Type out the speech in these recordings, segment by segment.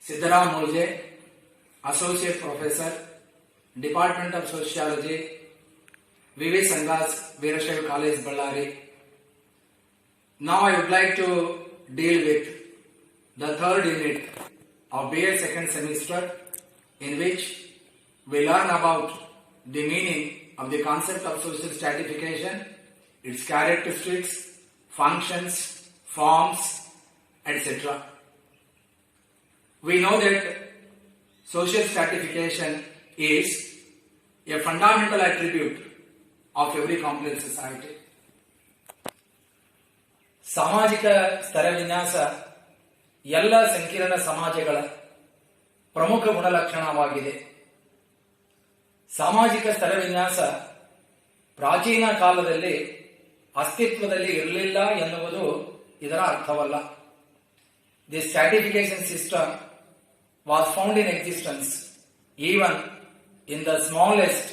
Siddharam Molje, Associate Professor, Department of Sociology, V.V. Sangas, Veerashaiva College, Ballari. Now I would like to deal with the third unit of BA second semester, in which we learn about the meaning of the concept of social stratification, its characteristics, functions, forms, etc. We know that social stratification is a fundamental attribute of every complex society. ಸಾಮಾಜಿಕ ಸ್ತರ ವಿನ್ಯಾಸ ಎಲ್ಲ ಸಂಕೀರ್ಣ ಸಮಾಜಗಳ ಪ್ರಮುಖ ಗುಣಲಕ್ಷಣವಾಗಿದೆ. ಸಾಮಾಜಿಕ ಸ್ತರ ವಿನ್ಯಾಸ ಪ್ರಾಚೀನ ಕಾಲದಲ್ಲಿ ಅಸ್ತಿತ್ವದಲ್ಲಿ ಇರಲಿಲ್ಲ ಎನ್ನುವುದು ಇದರ ಅರ್ಥವಲ್ಲ. The stratification system was found in existence even in the smallest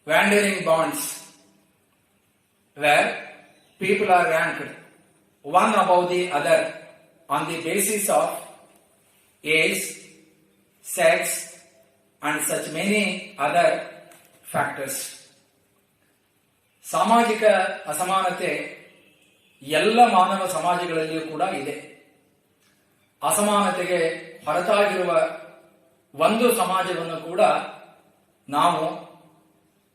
wandering bonds, where people are ranked one above the other on the basis of age, sex and such many other factors. ಸಾಮಾಜಿಕ ಅಸಮಾನತೆ ಎಲ್ಲ ಮಾನವ ಸಮಾಜಗಳಲ್ಲಿಯೂ ಕೂಡ ಇದೆ. ಅಸಮಾನತೆಗೆ ಹೊರತಾಗಿರುವ ಒಂದು ಸಮಾಜವನ್ನು ಕೂಡ ನಾವು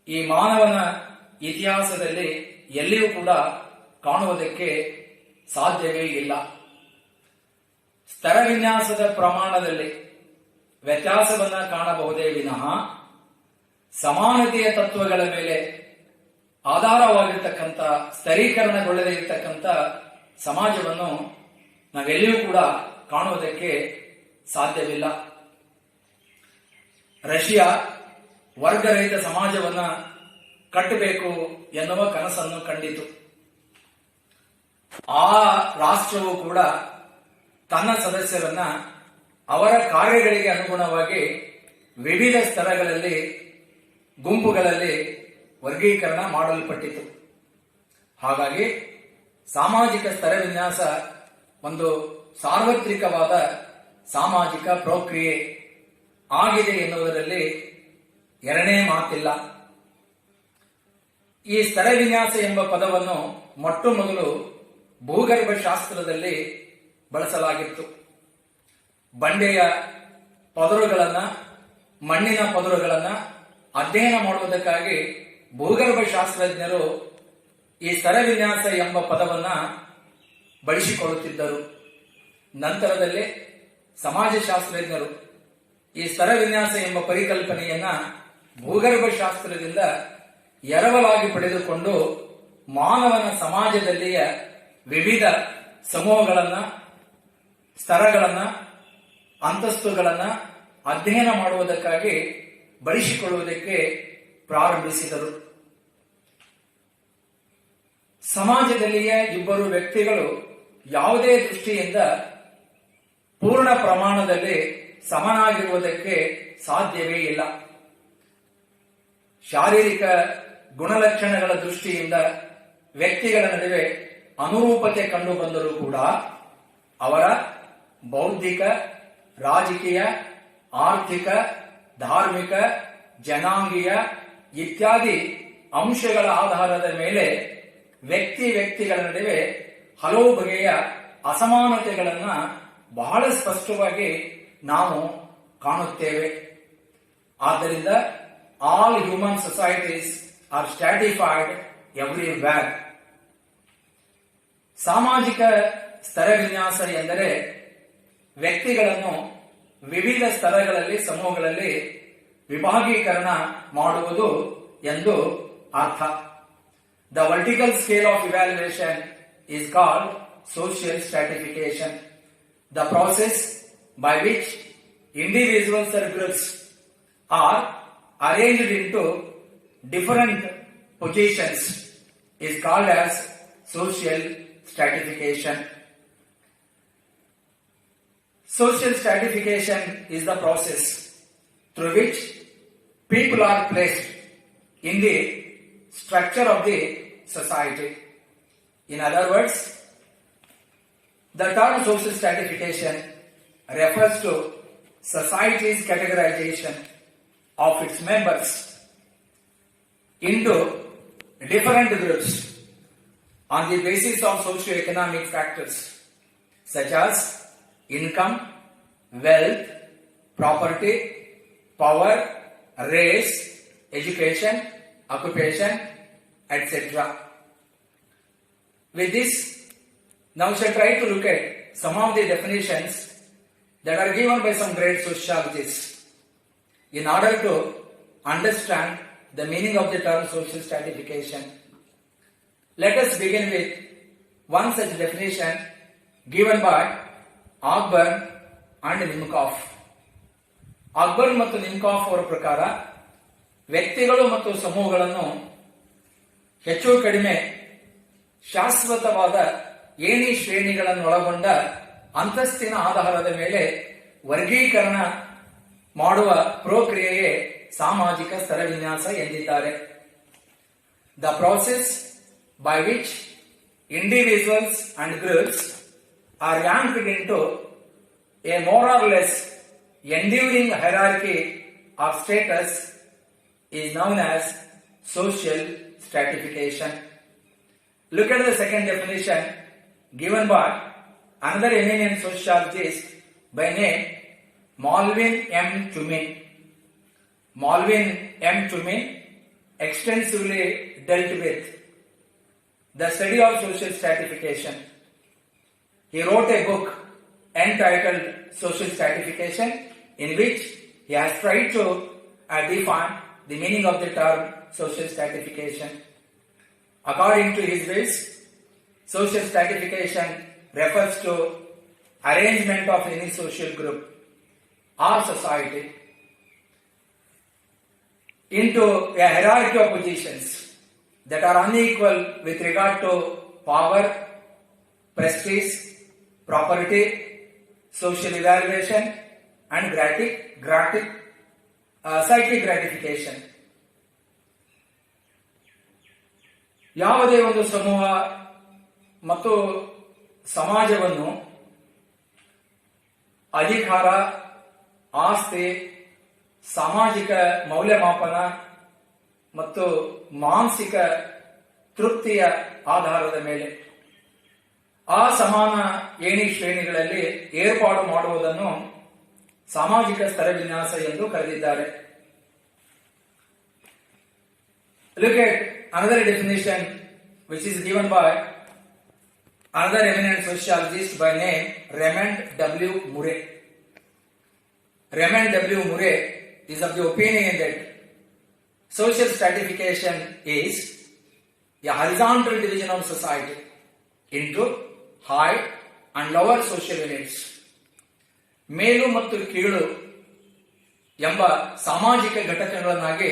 ಈ ಮಾನವನ ಇತಿಹಾಸದಲ್ಲಿ ಎಲ್ಲಿಯೂ ಕೂಡ ಕಾಣುವುದಕ್ಕೆ ಸಾಧ್ಯವೇ ಇಲ್ಲ. ಸ್ತರ ವಿನ್ಯಾಸದ ಪ್ರಮಾಣದಲ್ಲಿ ವ್ಯತ್ಯಾಸವನ್ನ ಕಾಣಬಹುದೇ ವಿನಃ ಸಮಾನತೆಯ ತತ್ವಗಳ ಮೇಲೆ ಆಧಾರವಾಗಿರ್ತಕ್ಕಂಥ ಸ್ತರೀಕರಣಗೊಳ್ಳದೇ ಇರತಕ್ಕಂಥ ಸಮಾಜವನ್ನು ನಾವೆಲ್ಲಿಯೂ ಕೂಡ ಕಾಣುವುದಕ್ಕೆ ಸಾಧ್ಯವಿಲ್ಲ. ರಷ್ಯಾ ವರ್ಗರಹಿತ ಸಮಾಜವನ್ನ ಕಟ್ಟಬೇಕು ಎನ್ನುವ ಕನಸನ್ನು ಕಂಡಿತು. ಆ ರಾಷ್ಟ್ರವು ಕೂಡ ತನ್ನ ಸದಸ್ಯರನ್ನ ಅವರ ಕಾರ್ಯಗಳಿಗೆ ಅನುಗುಣವಾಗಿ ವಿವಿಧ ಸ್ತರಗಳಲ್ಲಿ ಗುಂಪುಗಳಲ್ಲಿ ವರ್ಗೀಕರಣ ಮಾಡಲ್ಪಟ್ಟಿತು. ಹಾಗಾಗಿ ಸಾಮಾಜಿಕ ಸ್ತರ ವಿನ್ಯಾಸ ಒಂದು ಸಾರ್ವತ್ರಿಕವಾದ ಸಾಮಾಜಿಕ ಪ್ರಕ್ರಿಯೆ ಆಗಿದೆ ಎನ್ನುವುದರಲ್ಲಿ ಎರಡನೇ ಮಾತಿಲ್ಲ. ಈ ಸ್ತರ ವಿನ್ಯಾಸ ಎಂಬ ಪದವನ್ನು ಮೊಟ್ಟ ಮೊದಲು ಭೂಗರ್ಭ ಶಾಸ್ತ್ರದಲ್ಲಿ ಬಳಸಲಾಗಿತ್ತು. ಬಂಡೆಯ ಪದರುಗಳನ್ನ, ಮಣ್ಣಿನ ಪದರುಗಳನ್ನ ಅಧ್ಯಯನ ಮಾಡುವುದಕ್ಕಾಗಿ ಭೂಗರ್ಭ ಶಾಸ್ತ್ರಜ್ಞರು ಈ ಸ್ತರ ವಿನ್ಯಾಸ ಎಂಬ ಪದವನ್ನ ಬಳಸಿಕೊಳ್ಳುತ್ತಿದ್ದರು. ನಂತರದಲ್ಲಿ ಸಮಾಜಶಾಸ್ತ್ರಜ್ಞರು ಈ ಸ್ತರ ವಿನ್ಯಾಸ ಎಂಬ ಪರಿಕಲ್ಪನೆಯನ್ನ ಭೂಗರ್ಭ ಶಾಸ್ತ್ರದಿಂದ ಎರವಲಾಗಿ ಪಡೆದುಕೊಂಡು ಮಾನವನ ಸಮಾಜದಲ್ಲಿಯ ವಿವಿಧ ಸಮೂಹಗಳನ್ನ, ಸ್ತರಗಳನ್ನ, ಅಂತಸ್ತುಗಳನ್ನ ಅಧ್ಯಯನ ಮಾಡುವುದಕ್ಕಾಗಿ ಬಳಸಿಕೊಳ್ಳುವುದಕ್ಕೆ ಪ್ರಾರಂಭಿಸಿದರು. ಸಮಾಜದಲ್ಲಿಯ ಇಬ್ಬರು ವ್ಯಕ್ತಿಗಳು ಯಾವುದೇ ದೃಷ್ಟಿಯಿಂದ ಪೂರ್ಣ ಪ್ರಮಾಣದಲ್ಲಿ ಸಮನಾಗಿರುವುದಕ್ಕೆ ಸಾಧ್ಯವೇ ಇಲ್ಲ. ಶಾರೀರಿಕ ಗುಣಲಕ್ಷಣಗಳ ದೃಷ್ಟಿಯಿಂದ ವ್ಯಕ್ತಿಗಳ ನಡುವೆ ಅನುರೂಪತೆ ಕಂಡು ಬಂದರೂ ಕೂಡ ಅವರ ಬೌದ್ಧಿಕ, ರಾಜಕೀಯ, ಆರ್ಥಿಕ, ಧಾರ್ಮಿಕ, ಜನಾಂಗೀಯ ಇತ್ಯಾದಿ ಅಂಶಗಳ ಆಧಾರದ ಮೇಲೆ ವ್ಯಕ್ತಿಗಳ ನಡುವೆ ಹಲವು ಬಗೆಯ ಅಸಮಾನತೆಗಳನ್ನ ಬಹಳ ಸ್ಪಷ್ಟವಾಗಿ ನಾವು ಕಾಣುತ್ತೇವೆ. ಆದ್ದರಿಂದ all human societies R stratified everywhere. ಸಾಮಾಜಿಕ ಸ್ತರ ವಿನ್ಯಾಸ ಎಂದರೆ ವ್ಯಕ್ತಿಗಳನ್ನು ವಿವಿಧ ಸ್ತರಗಳಲ್ಲಿ, ಸಮೂಹಗಳಲ್ಲಿ ವಿಭಾಗೀಕರಣ ಮಾಡುವುದು ಎಂದು ಅರ್ಥ. The vertical scale of evaluation is called social stratification. The process by which individual subgroups are arranged into different positions is called as social stratification. Social stratification is the process through which people are placed in the structure of the society. In other words, The term social stratification refers to society's categorization of its members into different groups on the basis of socio-economic factors such as income, wealth, property, power, race, education, occupation, etc. With this, now we shall try to look at some of the definitions that are given by some great sociologists in order to understand the meaning of the term social stratification. Let us begin with one such definition given by Ogburn and Nimcoff. Ogburn ಮತ್ತು ನಿಮ್ಕಾಫ್ ಅವರ ಪ್ರಕಾರ ವ್ಯಕ್ತಿಗಳು ಮತ್ತು ಸಮೂಹಗಳನ್ನು ಹೆಚ್ಚು ಕಡಿಮೆ ಶಾಶ್ವತವಾದ ಏಣಿ ಶ್ರೇಣಿಗಳನ್ನು ಒಳಗೊಂಡ ಅಂತಸ್ತಿನ ಆಧಾರದ ಮೇಲೆ ವರ್ಗೀಕರಣ ಮಾಡುವ ಪ್ರಕ್ರಿಯೆಯೇ ಸಾಮಾಜಿಕ ಸ್ತರವಿನ್ಯಾಸ ಎಂದಿದ್ದಾರೆ. The process by which individuals and groups R ranked into a more or less enduring hierarchy of status is known as social stratification. Look at the second definition given by another eminent sociologist by name Malvin M. Tumin. Malvin M. Tumin extensively dealt with the study of social stratification. He wrote a book entitled Social Stratification, in which he has tried to define the meaning of the term social stratification. According to his views, social stratification refers to arrangement of any social group or society into a hierarchy of positions that are unequal with regard to power, prestige, property, social evaluation, and psychic gratification. ಯಾವುದೇ ಒಂದು ಸಮೂಹ ಮತ್ತು ಸಮಾಜವನ್ನು ಅಧಿಕಾರ, ಆಸ್ತಿ, ಸಾಮಾಜಿಕ ಮೌಲ್ಯಮಾಪನ ಮತ್ತು ಮಾನಸಿಕ ತೃಪ್ತಿಯ ಆಧಾರದ ಮೇಲೆ ಆ ಸಮಾನ ಏಣಿ ಶ್ರೇಣಿಗಳಲ್ಲಿ ಏರ್ಪಾಡು ಮಾಡುವುದನ್ನು ಸಾಮಾಜಿಕ ಸ್ತರವಿನ್ಯಾಸ ಎಂದು ಕರೆದಿದ್ದಾರೆ. Look at another definition which is given by another eminent sociologist by name Raymond W. Murray. Raymond W. Murray is of the opinion that social stratification is a horizontal division of society into high and lower social units. ಮೇಲು ಮತ್ತು ಕೀಳು ಎಂಬ ಸಾಮಾಜಿಕ ಘಟಕಗಳನ್ನಾಗಿ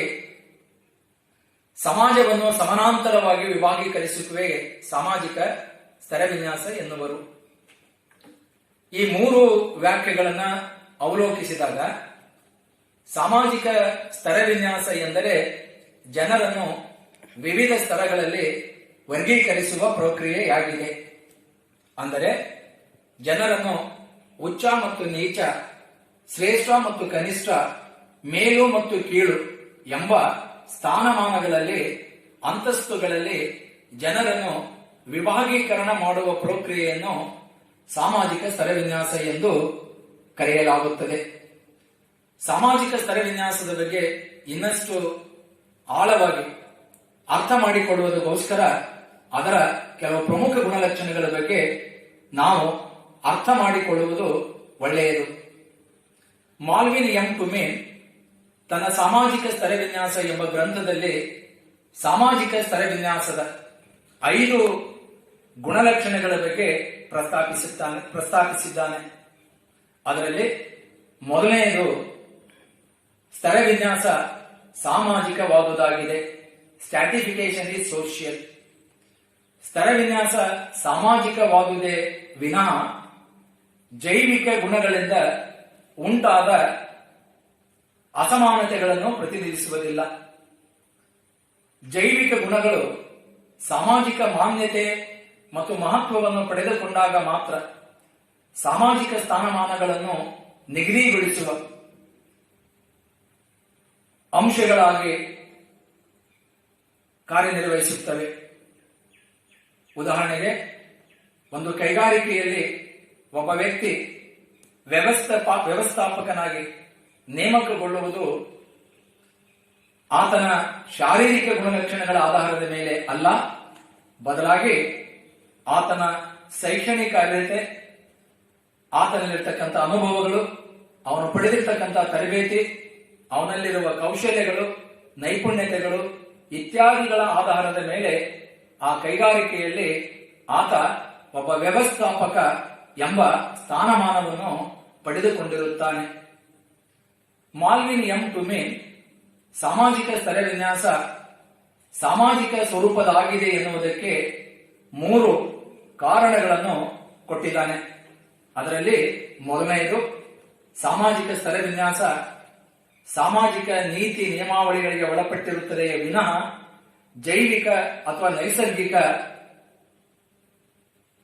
ಸಮಾಜವನ್ನು ಸಮಾನಾಂತರವಾಗಿ ವಿಭಾಗೀಕರಿಸುತ್ತವೆ ಸಾಮಾಜಿಕ ಸ್ತರವಿನ್ಯಾಸ ಎನ್ನುವರು. ಈ ಮೂರು ವ್ಯಾಖ್ಯೆಗಳನ್ನು ಅವಲೋಕಿಸಿದಾಗ ಸಾಮಾಜಿಕ ಸ್ತರವಿನ್ಯಾಸ ಎಂದರೆ ಜನರನ್ನು ವಿವಿಧ ಸ್ತರಗಳಲ್ಲಿ ವರ್ಗೀಕರಿಸುವ ಪ್ರಕ್ರಿಯೆಯಾಗಿದೆ. ಅಂದರೆ ಜನರನ್ನು ಉಚ್ಚ ಮತ್ತು ನೀಚ, ಶ್ರೇಷ್ಠ ಮತ್ತು ಕನಿಷ್ಠ, ಮೇಲು ಮತ್ತು ಕೀಳು ಎಂಬ ಸ್ಥಾನಮಾನಗಳಲ್ಲಿ, ಅಂತಸ್ತುಗಳಲ್ಲಿ ಜನರನ್ನು ವಿಭಾಗೀಕರಣ ಮಾಡುವ ಪ್ರಕ್ರಿಯೆಯನ್ನು ಸಾಮಾಜಿಕ ಸ್ತರವಿನ್ಯಾಸ ಎಂದು ಕರೆಯಲಾಗುತ್ತದೆ. ಸಾಮಾಜಿಕ ಸ್ತರವಿನ್ಯಾಸದ ಬಗ್ಗೆ ಇನ್ನಷ್ಟು ಆಳವಾಗಿ ಅರ್ಥ ಮಾಡಿಕೊಡುವುದಕ್ಕೋಸ್ಕರ ಅದರ ಕೆಲವು ಪ್ರಮುಖ ಗುಣಲಕ್ಷಣಗಳ ಬಗ್ಗೆ ನಾವು ಅರ್ಥ ಮಾಡಿಕೊಳ್ಳುವುದು ಒಳ್ಳೆಯದು. ಮಾಲ್ವಿನ್ ಎಂ ಟುಮಿನ್ ತನ್ನ ಸಾಮಾಜಿಕ ಸ್ತರವಿನ್ಯಾಸ ಎಂಬ ಗ್ರಂಥದಲ್ಲಿ ಸಾಮಾಜಿಕ ಸ್ತರವಿನ್ಯಾಸದ 5 ಗುಣಲಕ್ಷಣಗಳ ಬಗ್ಗೆ ಪ್ರಸ್ತಾಪಿಸಿದ್ದಾನೆ. ಅದರಲ್ಲಿ ಮೊದಲನೆಯದು ಸ್ತರವಿನ್ಯಾಸ ಸಾಮಾಜಿಕವಾದುದಾಗಿದೆ. Stratification is social. ಸ್ತರವಿನ್ಯಾಸ ಸಾಮಾಜಿಕವಾದುದೇ ವಿನಃ ಜೈವಿಕ ಗುಣಗಳಿಂದ ಉಂಟಾದ ಅಸಮಾನತೆಗಳನ್ನು ಪ್ರತಿನಿಧಿಸುವುದಿಲ್ಲ. ಜೈವಿಕ ಗುಣಗಳು ಸಾಮಾಜಿಕ ಮಾನ್ಯತೆ ಮತ್ತು ಮಹತ್ವವನ್ನು ಪಡೆದುಕೊಂಡಾಗ ಮಾತ್ರ ಸಾಮಾಜಿಕ ಸ್ಥಾನಮಾನಗಳನ್ನು ನಿಗದಿಗೊಳಿಸುವ ಅಂಶಗಳಾಗಿ ಕಾರ್ಯನಿರ್ವಹಿಸುತ್ತವೆ. ಉದಾಹರಣೆಗೆ, ಒಂದು ಕೈಗಾರಿಕೆಯಲ್ಲಿ ಒಬ್ಬ ವ್ಯಕ್ತಿ ವ್ಯವಸ್ಥಾಪಕನಾಗಿ ನೇಮಕಗೊಳ್ಳುವುದು ಆತನ ಶಾರೀರಿಕ ಗುಣಲಕ್ಷಣಗಳ ಆಧಾರದ ಮೇಲೆ ಅಲ್ಲ, ಬದಲಾಗಿ ಆತನ ಶೈಕ್ಷಣಿಕ ಅರ್ಹತೆ, ಆತನಲ್ಲಿರ್ತಕ್ಕಂಥ ಅನುಭವಗಳು, ಅವನು ಪಡೆದಿರ್ತಕ್ಕಂಥ ತರಬೇತಿ, ಅವನಲ್ಲಿರುವ ಕೌಶಲ್ಯಗಳು, ನೈಪುಣ್ಯತೆಗಳು ಇತ್ಯಾದಿಗಳ ಆಧಾರದ ಮೇಲೆ ಆ ಕೈಗಾರಿಕೆಯಲ್ಲಿ ಆತ ಒಬ್ಬ ವ್ಯವಸ್ಥಾಪಕ ಎಂಬ ಸ್ಥಾನಮಾನವನ್ನು ಪಡೆದುಕೊಂಡಿರುತ್ತಾನೆ. ಮಾಲ್ವಿನ್ ಎಂ ಟುಮಿನ್ ಸಾಮಾಜಿಕ ಸ್ತರ ವಿನ್ಯಾಸ ಸಾಮಾಜಿಕ ಸ್ವರೂಪದಾಗಿದೆ ಎನ್ನುವುದಕ್ಕೆ 3 ಕಾರಣಗಳನ್ನು ಕೊಟ್ಟಿದ್ದಾನೆ. ಅದರಲ್ಲಿ ಮೊದಲನೆಯದು, ಸಾಮಾಜಿಕ ಸ್ತರ ವಿನ್ಯಾಸ ಸಾಮಾಜಿಕ ನೀತಿ ನಿಯಮಾವಳಿಗಳಿಗೆ ಒಳಪಟ್ಟಿರುತ್ತದೆಯೇ ವಿನಃ ಜೈವಿಕ ಅಥವಾ ನೈಸರ್ಗಿಕ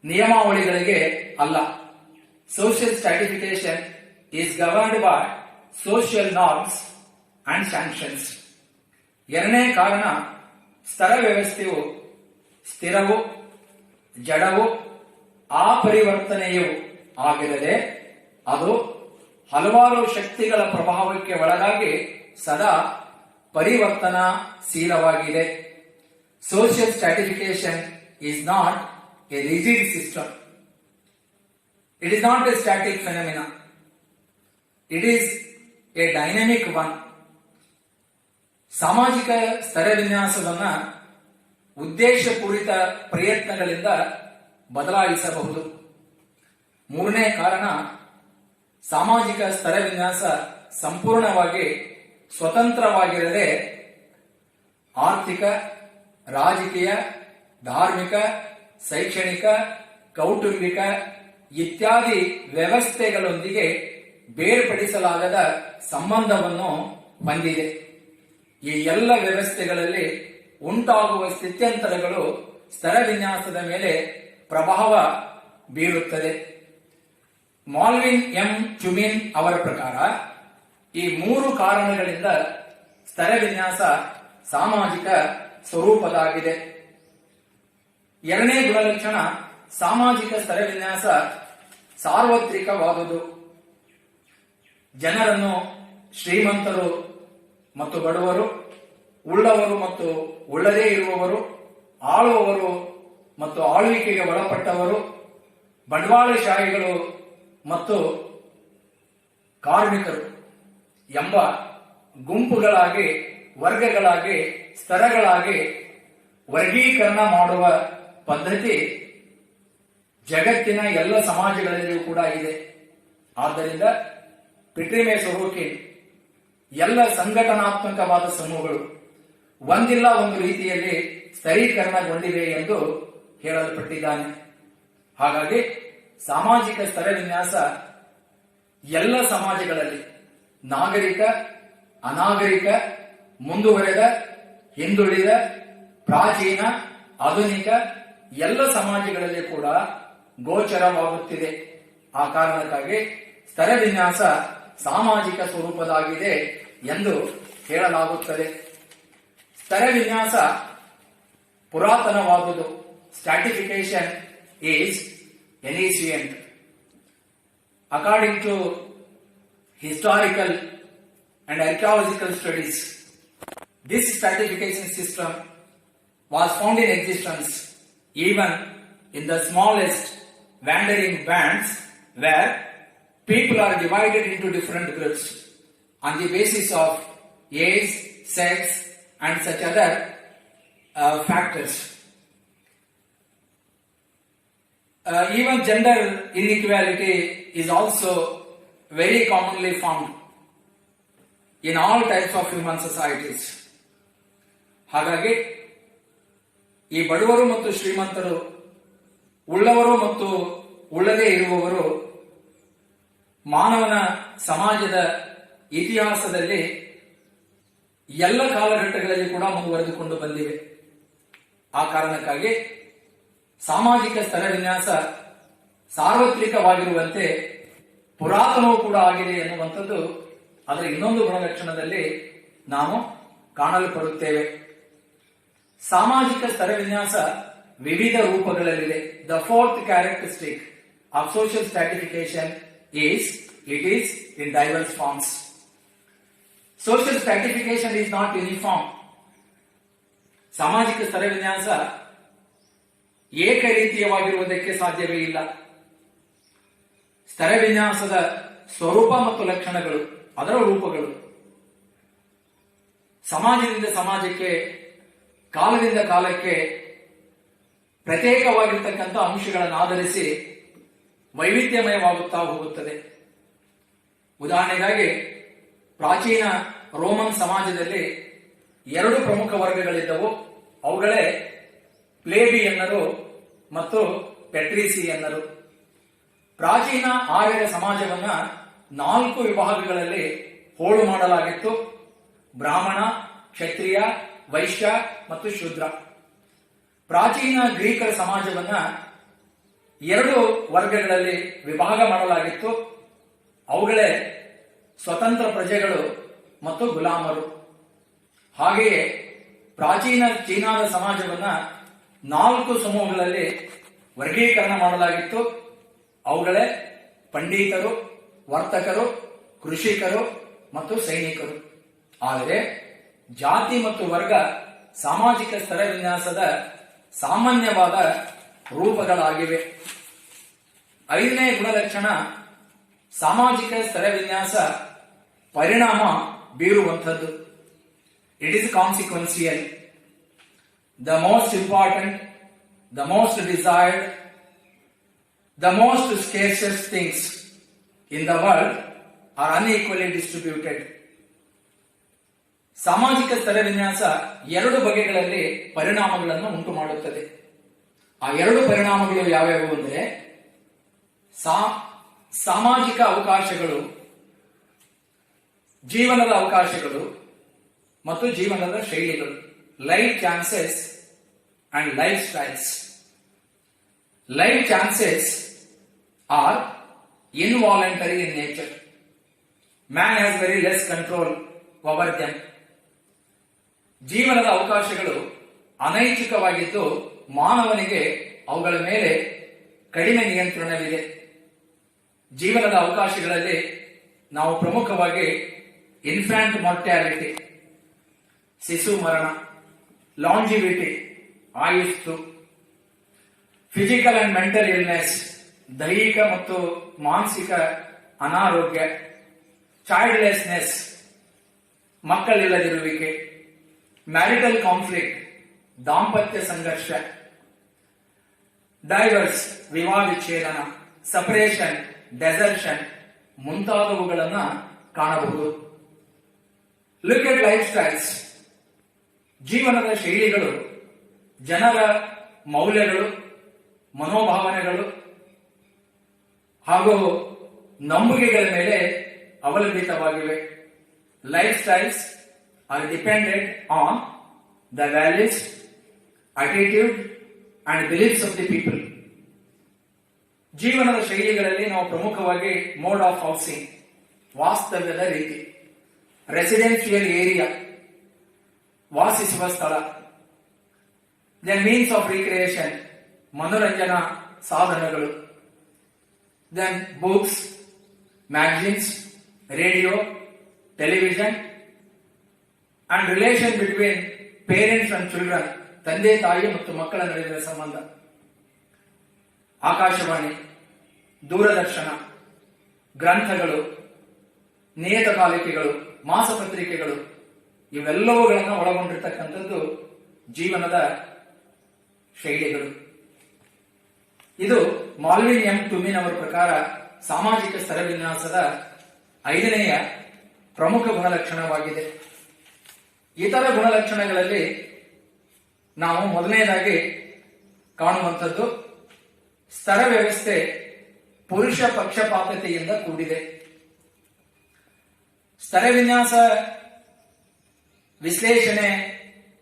ನಿಯಮಾವಳಿಗಳಿಗೆ ಅಲ್ಲ. Social stratification is governed by social norms and sanctions. ಎರಡನೇ ಕಾರಣ, ಸ್ತರ ವ್ಯವಸ್ಥೆಯು ಸ್ಥಿರವು, ಜಡವು, ಅಪರಿವರ್ತನೆಯೂ ಆಗಿರದೆ ಅದು ಹಲವಾರು ಶಕ್ತಿಗಳ ಪ್ರಭಾವಕ್ಕೆ ಒಳಗಾಗಿ ಸದಾ ಪರಿವರ್ತನಾಶೀಲವಾಗಿದೆ. Social stratification is not a rigid system. It is not a static phenomena. It is a dynamic one. ಸಾಮಾಜಿಕ ಸ್ತರ ವಿನ್ಯಾಸವನ್ನ ಉದ್ದೇಶಪೂರಿತ ಪ್ರಯತ್ನಗಳಿಂದ ಬದಲಾಯಿಸಬಹುದು. ಮೂರನೇ ಕಾರಣ, ಸಾಮಾಜಿಕ ಸ್ತರ ವಿನ್ಯಾಸ ಸಂಪೂರ್ಣವಾಗಿ ಸ್ವತಂತ್ರವಾಗಿರದೆ ಆರ್ಥಿಕ, ರಾಜಕೀಯ, ಧಾರ್ಮಿಕ, ಶೈಕ್ಷಣಿಕ, ಕೌಟುಂಬಿಕ ಇತ್ಯಾದಿ ವ್ಯವಸ್ಥೆಗಳೊಂದಿಗೆ ಬೇರ್ಪಡಿಸಲಾಗದ ಸಂಬಂಧವನ್ನು ಹೊಂದಿದೆ. ಈ ಎಲ್ಲ ವ್ಯವಸ್ಥೆಗಳಲ್ಲಿ ಉಂಟಾಗುವ ಸ್ಥಿತ್ಯಂತರಗಳು ಸ್ತರ ವಿನ್ಯಾಸದ ಮೇಲೆ ಪ್ರಭಾವ ಬೀರುತ್ತದೆ. ಮಾಲ್ವಿನ್ ಎಂ ಟುಮಿನ್ ಅವರ ಪ್ರಕಾರ ಈ 3 ಕಾರಣಗಳಿಂದ ಸ್ತರ ವಿನ್ಯಾಸ ಸಾಮಾಜಿಕ ಸ್ವರೂಪದಾಗಿದೆ. ಎರಡನೇ ಗುಣಲಕ್ಷಣ, ಸಾಮಾಜಿಕ ಸ್ತರ ವಿನ್ಯಾಸ ಸಾರ್ವತ್ರಿಕವಾದುದು. ಜನರನ್ನು ಶ್ರೀಮಂತರು ಮತ್ತು ಬಡವರು, ಉಳ್ಳವರು ಮತ್ತು ಉಳ್ಳದೇ ಇರುವವರು, ಆಳುವವರು ಮತ್ತು ಆಳ್ವಿಕೆಗೆ ಒಳಪಟ್ಟವರು, ಬಂಡವಾಳಶಾಹಿಗಳು ಮತ್ತು ಕಾರ್ಮಿಕರು ಎಂಬ ಗುಂಪುಗಳಾಗಿ, ವರ್ಗಗಳಾಗಿ, ಸ್ತರಗಳಾಗಿ ವರ್ಗೀಕರಣ ಮಾಡುವ ಪದ್ಧತಿ ಜಗತ್ತಿನ ಎಲ್ಲ ಸಮಾಜಗಳಲ್ಲಿಯೂ ಕೂಡ ಇದೆ. ಆದ್ದರಿಂದ ಪಿಟ್ರಿಮೆ ಸೊರೋಕಿನ್ ಎಲ್ಲ ಸಂಘಟನಾತ್ಮಕವಾದ ಸಮೂಹಗಳು ಒಂದಿಲ್ಲ ಒಂದು ರೀತಿಯಲ್ಲಿ ಸ್ತರೀಕರಣಗೊಂಡಿವೆ ಎಂದು ಹೇಳಲ್ಪಟ್ಟಿದ್ದಾನೆ. ಹಾಗಾಗಿ ಸಾಮಾಜಿಕ ಸ್ತರ ವಿನ್ಯಾಸ ಎಲ್ಲ ಸಮಾಜಗಳಲ್ಲಿ, ನಾಗರಿಕ, ಅನಾಗರಿಕ, ಮುಂದುವರೆದ, ಹಿಂದುಳಿದ, ಪ್ರಾಚೀನ, ಆಧುನಿಕ ಎಲ್ಲ ಸಮಾಜಗಳಲ್ಲಿ ಕೂಡ ಗೋಚರವಾಗುತ್ತಿದೆ. ಆ ಕಾರಣಕ್ಕಾಗಿ ಸ್ತರ ವಿನ್ಯಾಸ ಸಾಮಾಜಿಕ ಸ್ವರೂಪದಾಗಿದೆ ಎಂದು ಹೇಳಲಾಗುತ್ತದೆ. ಸ್ತರ ವಿನ್ಯಾಸ ಪುರಾತನವಾದುದು. Stratification is ancient. According to historical and archaeological studies, this stratification system was found in existence even in the smallest wandering bands where people are divided into different groups on the basis of age, sex and such other factors. Even gender inequality is also very commonly found in all types of human societies. ಹಾಗಾಗಿ ಈ ಬಡವರು ಮತ್ತು ಶ್ರೀಮಂತರು, ಉಳ್ಳವರು ಮತ್ತು ಉಳ್ಳದೇ ಇರುವವರು ಮಾನವನ ಸಮಾಜದ ಇತಿಹಾಸದಲ್ಲಿ ಎಲ್ಲ ಕಾಲಘಟ್ಟಗಳಲ್ಲಿ ಕೂಡ ಮುಂದುವರೆದುಕೊಂಡು ಬಂದಿವೆ. ಆ ಕಾರಣಕ್ಕಾಗಿ ಸಾಮಾಜಿಕ ಸ್ತರ ವಿನ್ಯಾಸ ಸಾರ್ವತ್ರಿಕವಾಗಿರುವಂತೆ ಪುರಾತನವೂ ಕೂಡ ಆಗಿದೆ ಎನ್ನುವಂಥದ್ದು ಅದರ ಇನ್ನೊಂದು ಗುಣಲಕ್ಷಣದಲ್ಲಿ ನಾವು ಕಾಣಲ್ಪಡುತ್ತೇವೆ. ಸಾಮಾಜಿಕ ಸ್ತರವಿನ್ಯಾಸ ವಿವಿಧ ರೂಪಗಳಲ್ಲಿದೆ. The fourth characteristic of social stratification is it is in diverse forms. Social stratification is not uniform. ಸಾಮಾಜಿಕ ಸ್ತರವಿನ್ಯಾಸ ಏಕರೀತಿಯವಾಗಿರುವುದಕ್ಕೆ ಸಾಧ್ಯವೇ ಇಲ್ಲ. ಸ್ತರವಿನ್ಯಾಸದ ಸ್ವರೂಪ ಮತ್ತು ಲಕ್ಷಣಗಳು, ಅದರ ರೂಪಗಳು ಸಮಾಜದಿಂದ ಸಮಾಜಕ್ಕೆ, ಕಾಲದಿಂದ ಕಾಲಕ್ಕೆ ಪ್ರತ್ಯೇಕವಾಗಿರ್ತಕ್ಕಂಥ ಅಂಶಗಳನ್ನು ಆಧರಿಸಿ ವೈವಿಧ್ಯಮಯವಾಗುತ್ತಾ ಹೋಗುತ್ತದೆ. ಉದಾಹರಣೆಗಾಗಿ ಪ್ರಾಚೀನ ರೋಮನ್ ಸಮಾಜದಲ್ಲಿ 2 ಪ್ರಮುಖ ವರ್ಗಗಳಿದ್ದವು. ಅವುಗಳೇ ಪ್ಲೇಬಿಯನ್ನರು ಮತ್ತು ಪೆಟ್ರಿಸಿಯನ್ನರು. ಪ್ರಾಚೀನ ಆರ್ಯರ ಸಮಾಜವನ್ನ 4 ವಿಭಾಗಗಳಲ್ಲಿ ಹೋಳು ಮಾಡಲಾಗಿತ್ತು: ಬ್ರಾಹ್ಮಣ, ಕ್ಷತ್ರಿಯ, ವೈಶ್ಯ ಮತ್ತು ಶೂದ್ರ. ಪ್ರಾಚೀನ ಗ್ರೀಕರ ಸಮಾಜವನ್ನ 2 ವರ್ಗಗಳಲ್ಲಿ ವಿಭಾಗ ಮಾಡಲಾಗಿತ್ತು. ಅವುಗಳೇ ಸ್ವತಂತ್ರ ಪ್ರಜೆಗಳು ಮತ್ತು ಗುಲಾಮರು. ಹಾಗೆಯೇ ಪ್ರಾಚೀನ ಚೀನಾದ ಸಮಾಜವನ್ನ 4 ಸಮೂಹಗಳಲ್ಲಿ ವರ್ಗೀಕರಣ ಮಾಡಲಾಗಿತ್ತು. ಅವುಗಳೇ ಪಂಡಿತರು, ವರ್ತಕರು, ಕೃಷಿಕರು ಮತ್ತು ಸೈನಿಕರು. ಆದರೆ ಜಾತಿ ಮತ್ತು ವರ್ಗ ಸಾಮಾಜಿಕ ಸ್ತರವಿನ್ಯಾಸದ ಸಾಮಾನ್ಯವಾದ ರೂಪಗಳಾಗಿವೆ. 5ನೇ ಗುಣಲಕ್ಷಣ ಸಾಮಾಜಿಕ ಸ್ತರವಿನ್ಯಾಸ ಪರಿಣಾಮ ಬೀರುವಂಥದ್ದು. It is consequential. The most important, the most desired, the most scarcest things in the world are unequally distributed. ಸಾಮಾಜಿಕ ಸ್ತರವಿನ್ಯಾಸ 2 ಬಗೆಗಳಲ್ಲಿ ಪರಿಣಾಮಗಳನ್ನು ಉಂಟು ಮಾಡುತ್ತದೆ. ಆ 2 ಪರಿಣಾಮಗಳು ಯಾವ್ಯಾವು ಅಂದರೆ ಸಾಮಾಜಿಕ ಅವಕಾಶಗಳು, ಜೀವನದ ಅವಕಾಶಗಳು ಮತ್ತು ಜೀವನದ ಶೈಲಿಗಳು. Life chances and life styles. Life chances are involuntary in nature. Man has very less control over them. ಜೀವನದ ಅವಕಾಶಗಳು ಅನೈಚ್ಛಿಕವಾಗಿದ್ದು ಮಾನವನಿಗೆ ಅವುಗಳ ಮೇಲೆ ಕಡಿಮೆ ನಿಯಂತ್ರಣವಿದೆ. ಜೀವನದ ಅವಕಾಶಗಳಲ್ಲಿ ನಾವು ಪ್ರಮುಖವಾಗಿ ಇನ್ಫ್ಯಾಂಟ್ ಮಾರ್ಟ್ಯಾಲಿಟಿ, ಶಿಶು ಮರಣ, ಲಾಂಜಿವಿಟಿ, ಆಯುಸ್ಸು, ಫಿಸಿಕಲ್ ಅಂಡ್ ಮೆಂಟಲ್ ಇಲ್ನೆಸ್, ದೈಹಿಕ ಮತ್ತು ಮಾನಸಿಕ ಅನಾರೋಗ್ಯ, ಚೈಲ್ಡ್ಲೆಸ್ನೆಸ್, ಮಕ್ಕಳಿಲ್ಲದಿರುವಿಕೆ, ಮ್ಯಾರಿಟಲ್ ಕಾನ್ಫ್ಲಿಕ್ಟ್, ದಾಂಪತ್ಯ ಸಂಘರ್ಷ, ಡೈವರ್ಸ್, ವಿವಾಹ ವಿಚ್ಛೇದನ, ಸಪರೇಷನ್, ಡೆಸರ್ಷನ್ ಮುಂತಾದವುಗಳನ್ನು ಕಾಣಬಹುದು. Look at life styles. ಜೀವನದ ಶೈಲಿಗಳು ಜನರ ಮೌಲ್ಯಗಳು, ಮನೋಭಾವನೆಗಳು ಹಾಗೂ ನಂಬಿಕೆಗಳ ಮೇಲೆ ಅವಲಂಬಿತವಾಗಿವೆ. Life styles are dependent on the values, attitude and beliefs of the people. ಜೀವನದ ಶೈಲಿಗಳಲ್ಲಿ ನಾವು ಪ್ರಮುಖವಾಗಿ ಮೋಡ್ ಆಫ್ ಹೌಸಿಂಗ್, ವಾಸ್ತವ್ಯದ ರೀತಿ, ರೆಸಿಡೆನ್ಷಿಯಲ್ ಏರಿಯಾ, ವಾಸಿಸುವ ಸ್ಥಳ, ದೆನ್ ಮೀನ್ಸ್ ಆಫ್ ರಿಕ್ರಿಯೇಷನ್, ಮನೋರಂಜನಾ ಸಾಧನಗಳು, then books, magazines, radio, television, and relation between parents and children, ತಂದೆ ತಾಯಿ ಮತ್ತು ಮಕ್ಕಳ ನಡುವಿನ ಸಂಬಂಧ, ಆಕಾಶವಾಣಿ, ದೂರದರ್ಶನ, ಗ್ರಂಥಗಳು, ನಿಯತಕಾಲಿಕೆಗಳು, ಮಾಸಪತ್ರಿಕೆಗಳು ಇವೆಲ್ಲವುಗಳನ್ನು ಒಳಗೊಂಡಿರ್ತಕ್ಕಂಥದ್ದು ಜೀವನದ ಶೈಲಿಗಳು. ಇದು ಮಾಲ್ವಿನ್ ಎಂ ಟುಮಿನ್ ಅವರ ಪ್ರಕಾರ ಸಾಮಾಜಿಕ ಸ್ತರವಿನ್ಯಾಸದ 5ನೆಯ ಪ್ರಮುಖ ಗುಣಲಕ್ಷಣವಾಗಿದೆ. ಇತರ ಗುಣಲಕ್ಷಣಗಳಲ್ಲಿ ನಾವು ಮೊದಲನೇದಾಗಿ ಕಾಣುವಂಥದ್ದು ಸ್ತರ ವ್ಯವಸ್ಥೆ ಪುರುಷ ಪಕ್ಷಪಾತತೆಯಿಂದ ಕೂಡಿದೆ. ಸ್ತರವಿನ್ಯಾಸ ವಿಶ್ಲೇಷಣೆ